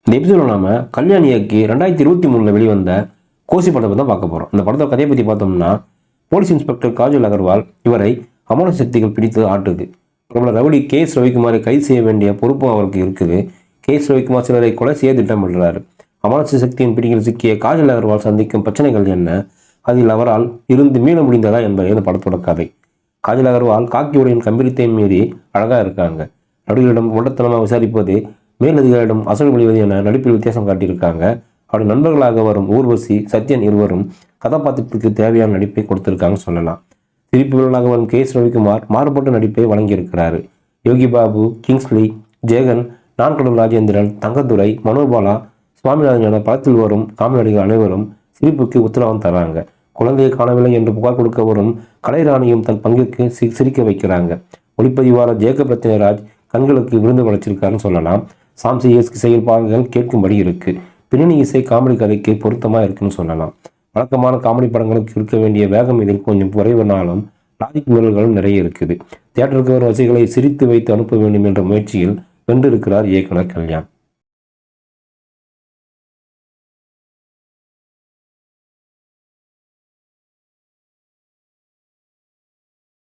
இந்த எபிசோட நாம கல்யாணி இயக்கி 2023 வெளிவந்த கோசி படத்தை தான் பார்க்க போறோம். இந்த படத்தை கதையை பற்றி பார்த்தோம்னா, போலீஸ் இன்ஸ்பெக்டர் காஜல் அகர்வால் இவரை அமானுஷ சக்திகள் பிடித்து ஆட்டுது. பிரபல ரவுடி எஸ் ரவிக்குமாரை கைது செய்ய வேண்டிய பொறுப்பும் அவருக்கு இருக்குது. எஸ் ரவிக்குமார் சிலரை கொலை செய்ய திட்டமிடுறாரு. அமானுஷ சக்தியின் பிடியில் சிக்கிய காஜல் அகர்வால் சந்திக்கும் பிரச்சனைகள் என்ன, அதில் அவரால் இருந்து மீள முடிந்ததா என்பதே இந்த படத்தோட கதை. காஜல் அகர்வால் காக்கியுடையின் கம்பீரத்தை மீறி அழகா இருக்காங்க. நடிகர்களிடம் முடத்தனமாக விசாரிப்பது, மேலதிகாரிடம் அசல் மொழிவது என நடிப்பில் வித்தியாசம் காட்டியிருக்காங்க. அப்படி நண்பர்களாக வரும் ஊர்வசி, சத்யன் இருவரும் கதாபாத்திரத்துக்கு தேவையான நடிப்பை கொடுத்திருக்காங்கன்னு சொல்லலாம். சிரிப்புகளாக வரும் எஸ் ரவிக்குமார் மாறுபட்ட நடிப்பை வழங்கியிருக்கிறாரு. யோகி பாபு, கிங்ஸ்லி, ஜெகன், நான்கடல் ராஜேந்திரன், தங்கதுரை, மனோபாலா, சுவாமிநாதன் என படத்தில் வரும் காமெடிகள் அனைவரும் சிரிப்புக்கு உத்தரவாதம் தராங்க. குழந்தையை காணவில்லை என்று புகார் கொடுக்க வரும் கலைராணியும் தன் பங்குக்கு சிரிக்க வைக்கிறாங்க. ஒளிப்பதிவாளர் ஜேக்கப் ரத்னராஜ் கண்களுக்கு விருந்து படைச்சிருக்காருன்னு சொல்லலாம். சாம்சி இசையில் பாடல்கள் கேட்கும்படி இருக்கு. பின்னணி இசை காமெடி கதைக்கு பொருத்தமாக இருக்குன்னு சொல்லலாம். வழக்கமான காமெடி படங்களுக்கு இருக்க வேண்டிய வேகம் இதில் கொஞ்சம் குறைவுனாலும் லாஜிக் முறைகளும் நிறைய இருக்குது. தியேட்டருக்கு வரும் ரசிகளை சிரித்து வைத்து அனுப்ப வேண்டும் என்ற முயற்சியில் வென்றிருக்கிறார் இயக்குனர் கல்யாண்.